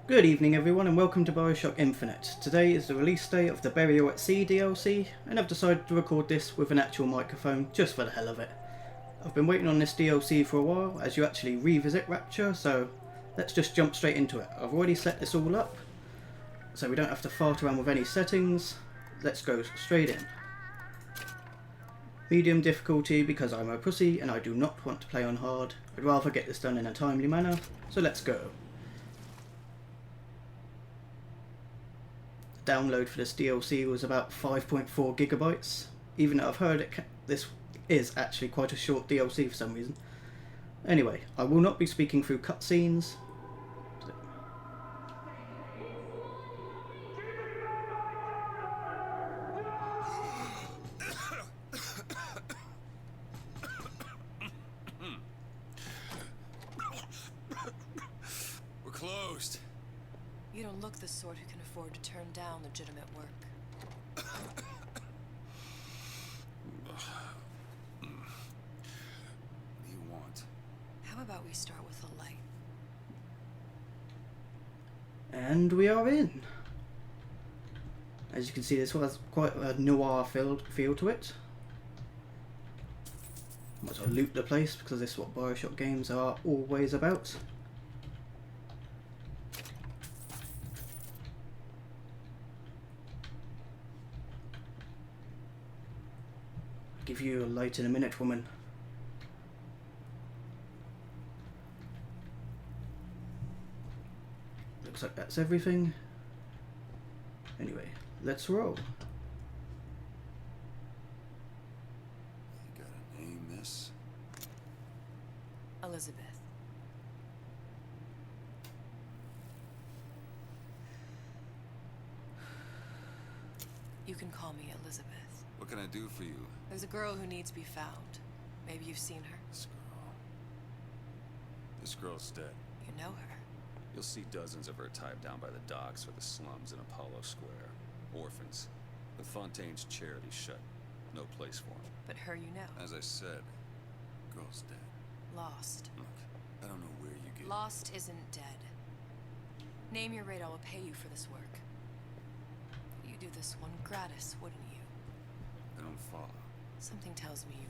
Good evening everyone and welcome to Bioshock Infinite. Today is the release day of the Burial at Sea DLC and I've decided to record this with an actual microphone just for the hell of it. I've been waiting on this DLC for a while as you actually revisit Rapture, so let's just jump straight into it. I've already set this all up so we don't have to fart around with any settings. Let's go straight in. Medium difficulty because I'm a pussy and I do not want to play on hard. I'd rather get this done in a timely manner, so let's go. Download for this DLC was about 5.4 gigabytes. Even though I've heard this is actually quite a short DLC for some reason. Anyway, I will not be speaking through cutscenes. We're closed. You don't look the sort who can afford to turn down legitimate work. What do you want? How about we start with a light? And we are in. As you can see, this has quite a noir feel to it. Might as well loot the place because this is what Bioshock games are always about. Give you a light in a minute, woman. Looks like that's everything. Anyway, let's roll. You gotta name this. Elizabeth. You can call me Elizabeth. What can I do for you? There's a girl who needs to be found. Maybe you've seen her. This girl. This girl's dead. You know her. You'll see dozens of her tied down by the docks or the slums in Apollo Square. Orphans. The Fontaine's charity shut. No place for them. But her you know. As I said, girl's dead. Lost. Look, I don't know where you get... Lost isn't dead. Name your rate, I will pay you for this work. You do this one gratis, wouldn't you? I don't follow. Something tells me you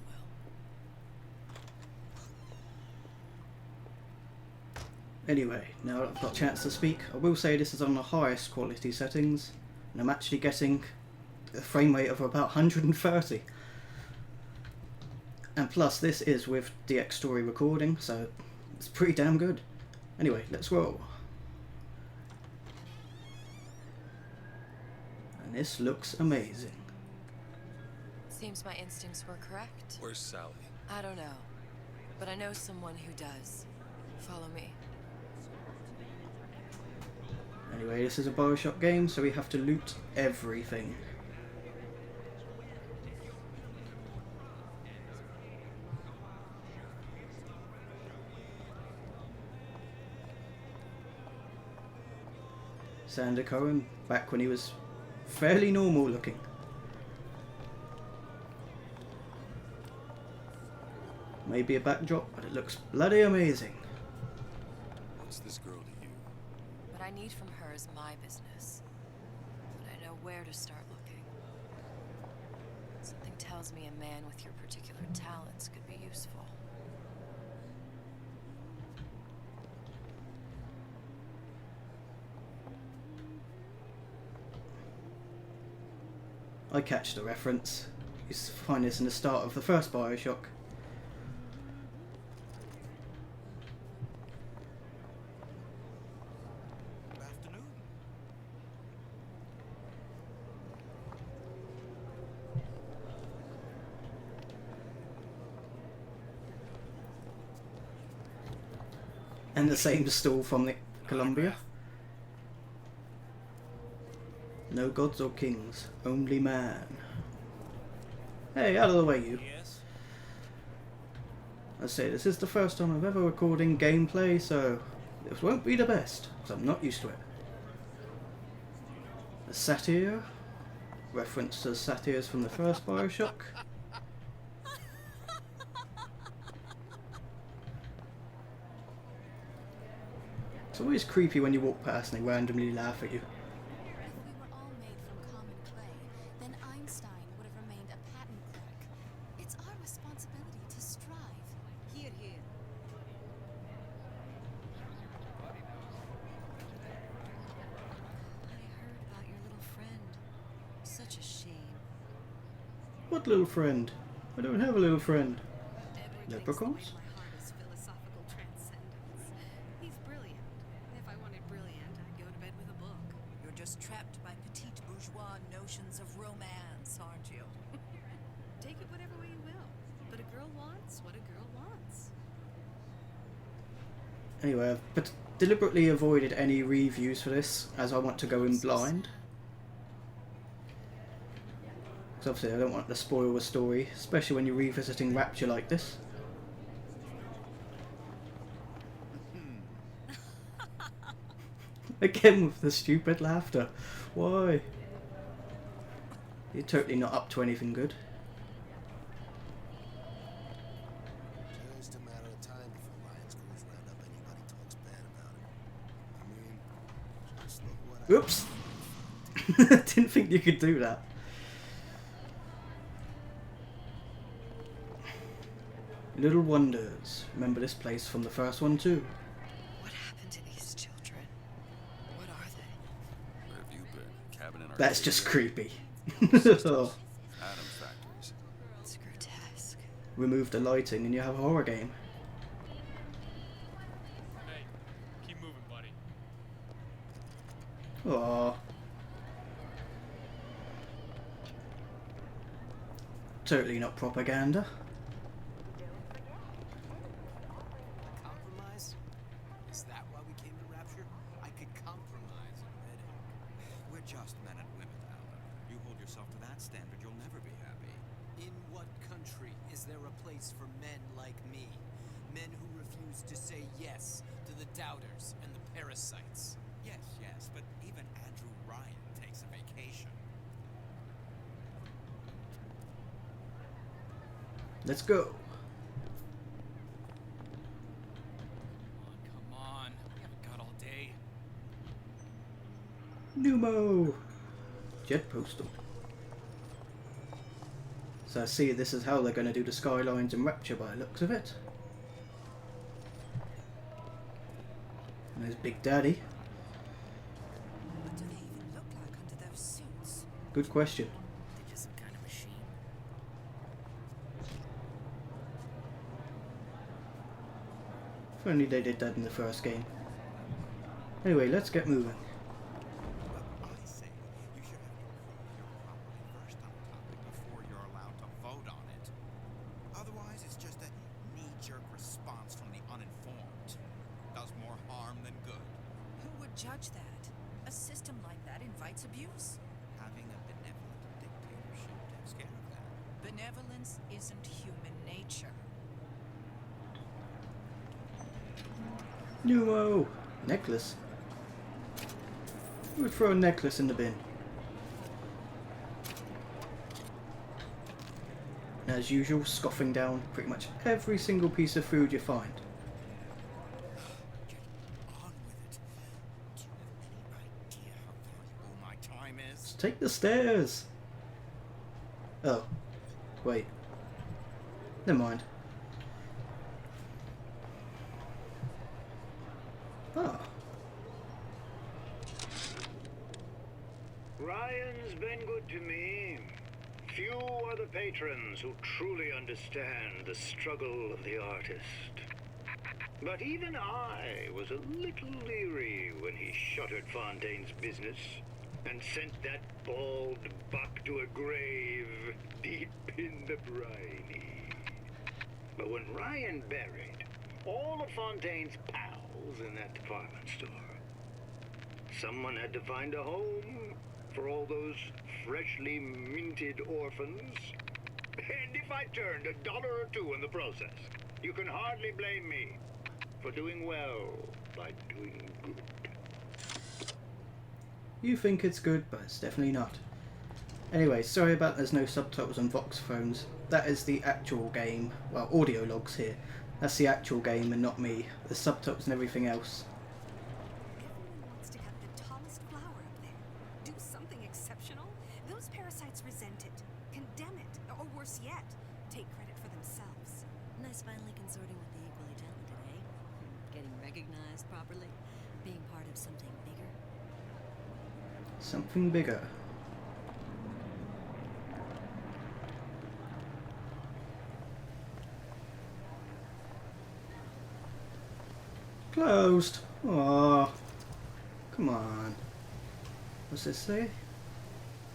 will. Anyway, now that I've got a chance to speak, I will say this is on the highest quality settings, and I'm actually getting a frame rate of about 130. And plus, this is with DX Story recording, so it's pretty damn good. Anyway, let's roll. And this looks amazing. Seems my instincts were correct. Where's Sally? I don't know, but I know someone who does. Follow me. Anyway, this is a Bioshock game, so we have to loot everything. Sander Cohen, back when he was fairly normal looking. Maybe a backdrop, but it looks bloody amazing. What's this girl to you? What I need from her is my business. But I know where to start looking. Something tells me a man with your particular talents could be useful. I catch the reference. You find this in the start of the first Bioshock. And the same stall from the Columbia. No gods or kings, only man. Hey, out of the way, you. Yes. I say, this is the first time I've ever recording gameplay, so this won't be the best, because I'm not used to it. A satyr, reference to satyrs from the first Bioshock. always creepy when you walk past and they randomly laugh at you. If we were all made from common clay, then Einstein would have remained a patent clerk. It's our responsibility to strive. Here, here. I heard about your little friend. Such a shame. What little friend? I don't have a little friend. Edward Leprechauns? thinks the way my heart is philosophical transcendence. He's brilliant. If I wanted brilliant, I'd go to bed with a book. You're just trapped by petite bourgeois notions of romance, aren't you? Take it whatever way you will. But a girl wants what a girl wants. Anyway, I've deliberately avoided any reviews for this, as I want to go in blind. Because obviously I don't want to spoil the story, especially when you're revisiting Rapture like this. Again with the stupid laughter. Why? You're totally not up to anything good. Just a matter of time before Ryan's goes round up anybody talks bad about him. I mean, just look what Oops! Didn't think you could do that. Little Wonders. Remember this place from the first one too. What happened to these children? What are they? Where have you been? Cabin in That's Arcadia? just creepy. Oh. Atom factories. It's grotesque. Remove the lighting and you have a horror game. Hey, keep moving, buddy. Aww. Totally not propaganda. compromise? Is that why we came to Rapture? I could compromise a headache. We're just men and women, Alan. You hold yourself to that standard, you'll never be happy. In what country is there a place for men like me? Men who refuse to say yes to the doubters and the parasites. Yes, yes, but even Andrew Ryan takes a vacation. Let's go. Come on. We haven't got all day. Numo! Jet postal. So I see this is how they're going to do the skylines in Rapture by the looks of it. And there's Big Daddy. What do they even look like under those suits? Good question. They're just some kind of machine. If only they did that in the first game. Anyway, let's get moving. Well, I say you should have your crew hear properly first on the topic before you're allowed to vote on it. Otherwise, it's just a knee-jerk response from the uninformed. Does more harm than good. Who would judge that? A system like that invites abuse. Having a benevolent dictatorship takes care of that. Benevolence isn't human nature. Numo! Necklace. Who would throw a necklace in the bin? And as usual, scoffing down pretty much every single piece of food you find. Get on with it. Do you have any idea how valuable my time is? Let's take the stairs! Oh. Wait. Never mind. Ah. Ryan's been good to me. Few are the patrons who truly understand the struggle of the artist. But even I was a little leery when he shuttered Fontaine's business and sent that bald buck to a grave deep in the briny. But when Ryan buried all of Fontaine's pals in that department store, someone had to find a home for all those freshly minted orphans. And if I turned $1 or $2 in the process, you can hardly blame me for doing well by doing good. You think it's good, but it's definitely not. Anyway, sorry about there's no subtitles on Vox phones. That is the actual game. Well, audio logs here. That's the actual game and not me. The subtitles and everything else. parasites resent it, condemn it, or worse yet, take credit for themselves. Nice finally consorting with the equally talented, eh? Getting recognized properly? Being part of something bigger? Something bigger. Closed. Oh, come on. What's this say?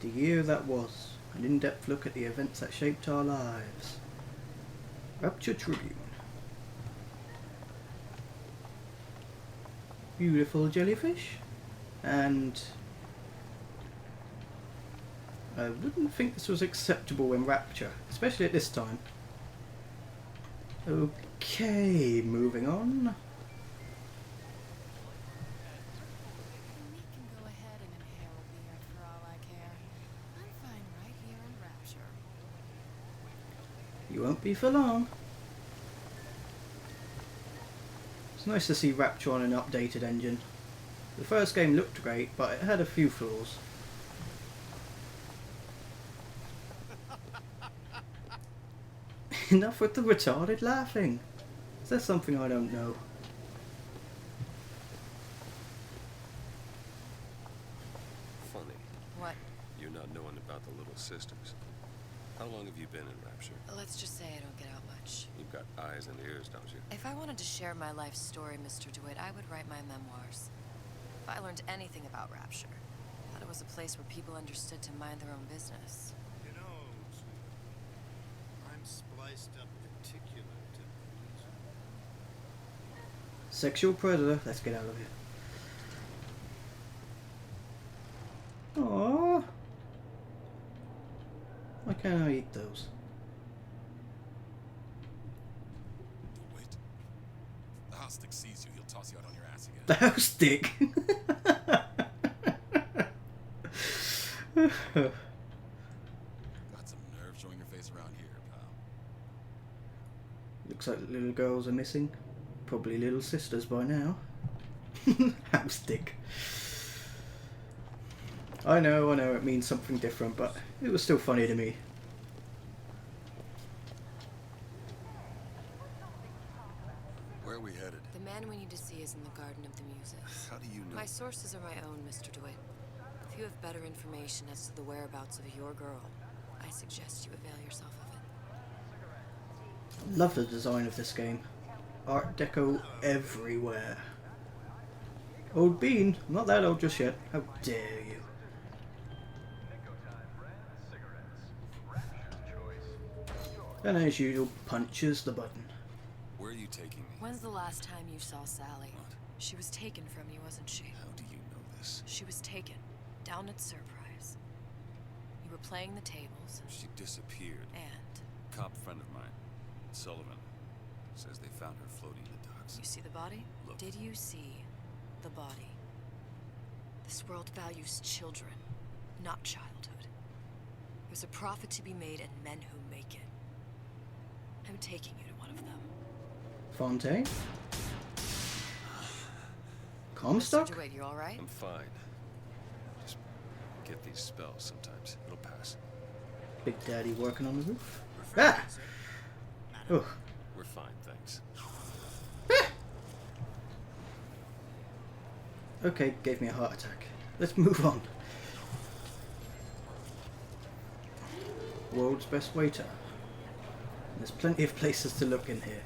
The year that was. An in-depth look at the events that shaped our lives. Rapture Tribune. Beautiful jellyfish. And I wouldn't think this was acceptable in Rapture, especially at this time. Okay, moving on. We can go ahead and inhale beer for all I care. I'm fine right here in Rapture. You won't be for long. It's nice to see Rapture on an updated engine. The first game looked great, but it had a few flaws. Enough with the retarded laughing. Is there something I don't know? Funny, What? you not knowing about the Little Sisters. How long have you been in Rapture? Let's just say I don't get out much. You've got eyes and ears, don't you? If I wanted to share my life story, Mr. DeWitt, I would write my memoirs. If I learned anything about Rapture, I thought it was a place where people understood to mind their own business. You know, I'm spliced up particular to Sexual predator. Let's get out of here. Aww. Why can't I eat those? Wait. The house stick sees you, he'll toss you out on your ass again. The house stick. Got some nerve showing your face around here, pal. Looks like little girls are missing. Probably little sisters by now. House stick. I know, it means something different, but it was still funny to me. Where are we headed? The man we need to see is in the Garden of the Muses. How do you know? My sources are my own, Mr. DeWitt. If you have better information as to the whereabouts of your girl, I suggest you avail yourself of it. Love the design of this game. Art Deco everywhere. Old bean, not that old just yet. How dare you? And as usual, punches the button. Where are you taking me? When's the last time you saw Sally? What? She was taken from you, wasn't she? How do you know this? She was taken, down at Surprise. You were playing the tables, She disappeared. and Cop friend of mine, Sullivan, says they found her floating in the docks. you see the body? Look. Did you see the body? This world values children, not childhood. There's a profit to be made in men who make it. I'm taking you to one of them. Fontaine? Mr. Comstock? DeWitt, you alright? I'm fine. Just get these spells sometimes. It'll pass. Big Daddy working on the roof. Ah! Oh. We're fine, thanks. Okay, gave me a heart attack. Let's move on. World's best waiter. There's plenty of places to look in here.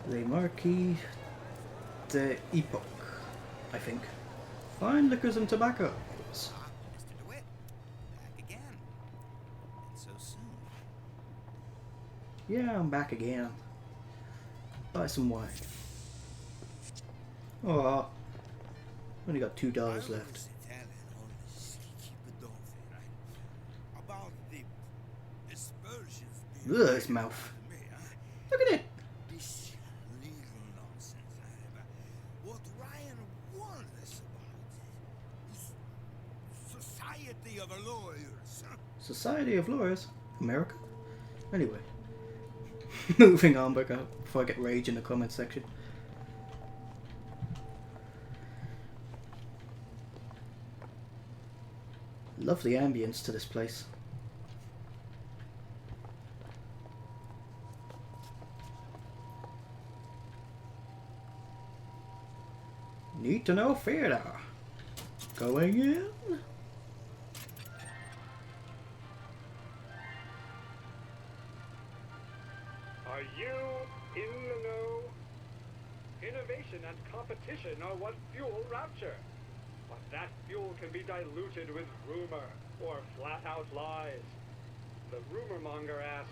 Le Marquis de Epoch, I think. Fine liquors and tobacco. Mr. DeWitt, back again. And so soon. Yeah, I'm back again. Buy some wine. Oh, only got $2 left. About the dispersions Ugh, his mouth. Look at it. This legal nonsense. What Ryan warned us about is Society of Lawyers. Society of Lawyers? America? Anyway. Moving on before I get rage in the comments section. Love the ambience to this place. Need to know theater. Going in. Are you in the know? Innovation and competition are what fuel rapture. But that fuel can be diluted with rumor or flat-out lies. The rumor monger asks,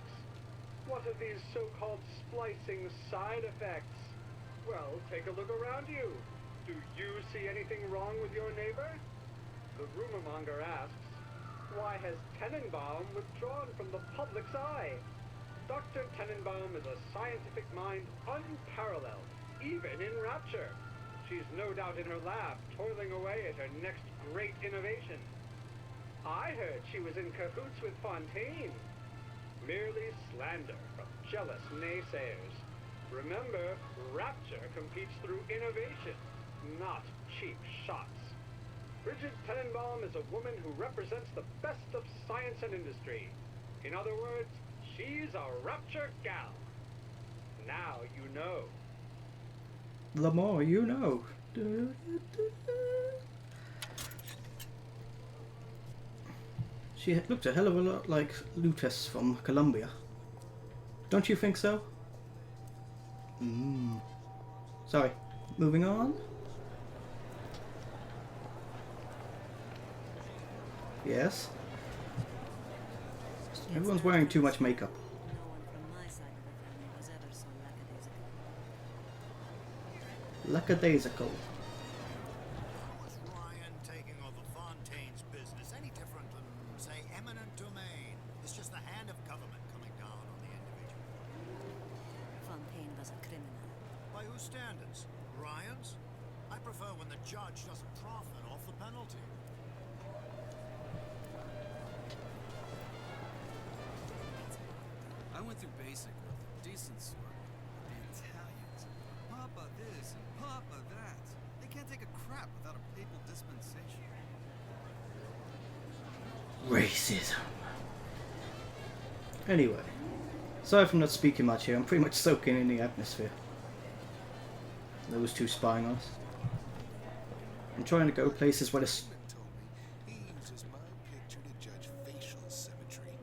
what are these so-called splicing side effects? Well, take a look around you. Do you see anything wrong with your neighbor? The rumor monger asks, why has Tenenbaum withdrawn from the public's eye? Dr. Tenenbaum is a scientific mind unparalleled, even in rapture. She's no doubt in her lab, toiling away at her next great innovation. I heard she was in cahoots with Fontaine. Merely slander from jealous naysayers. Remember, rapture competes through innovation, not cheap shots. Bridget Tenenbaum is a woman who represents the best of science and industry. In other words, she's a rapture gal. Now you know. The more you know. She looked a hell of a lot like Lutus from Colombia. Don't you think so? Sorry. Moving on. Yes. Everyone's wearing too much makeup. No one from my side of the family was ever so lackadaisical. Lackadaisical. How is Ryan taking over Fontaine's business any different than, say, eminent domain? It's just the hand of government coming down on the individual. Fontaine was a criminal. By whose standards? Ryan's? I prefer when the judge doesn't profit off the penalty. I went through basic with a decent sort. The Italians. Papa this and Papa that. They can't take a crap without a papal dispensation. Racism. Anyway, aside from not speaking much here, I'm pretty much soaking in the atmosphere. Those two spying on us. I'm trying to go places where the Told me he uses my picture to judge facial symmetry.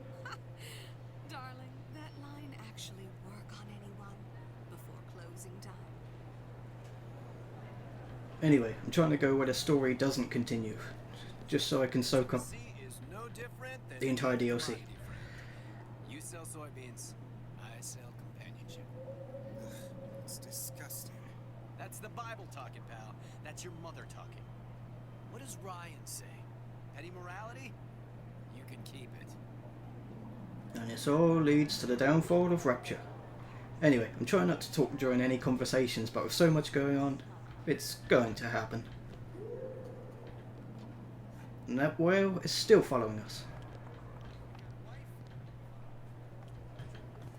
Darling, that line actually work on anyone before closing time. Anyway, I'm trying to go where the story doesn't continue, just so I can soak up Is no different than the entire DLC. commodity, friend. You sell soybeans, I sell companionship. It's disgusting. That's the Bible talking, pal. That's your mother talking. What does Ryan say? Petty morality? You can keep it. And this all leads to the downfall of Rapture. Anyway, I'm trying not to talk during any conversations, but with so much going on, it's going to happen. And that whale is still following us.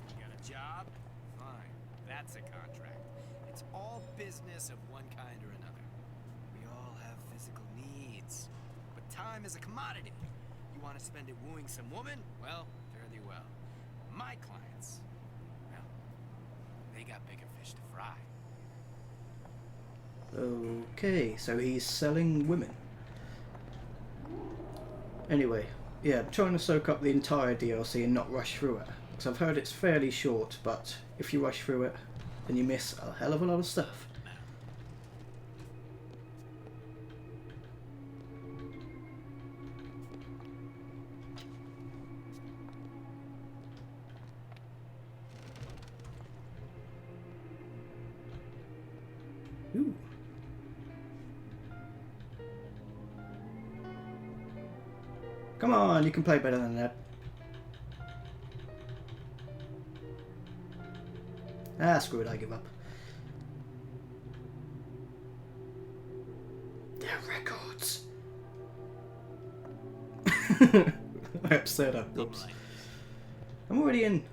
You got a job? Fine. That's a contract. It's all business of one kind or another. We all have physical needs. But time is a commodity. You want to spend it wooing some woman? Well, fare thee well. My clients, well, they got bigger fish to fry. Okay, so he's selling women. Anyway, yeah, I'm trying to soak up the entire DLC and not rush through it. Because I've heard it's fairly short, but if you rush through it, then you miss a hell of a lot of stuff. Ooh. Come on, you can play better than that. Ah, screw it, I give up. They're records. I upset her. Oops. I'm already in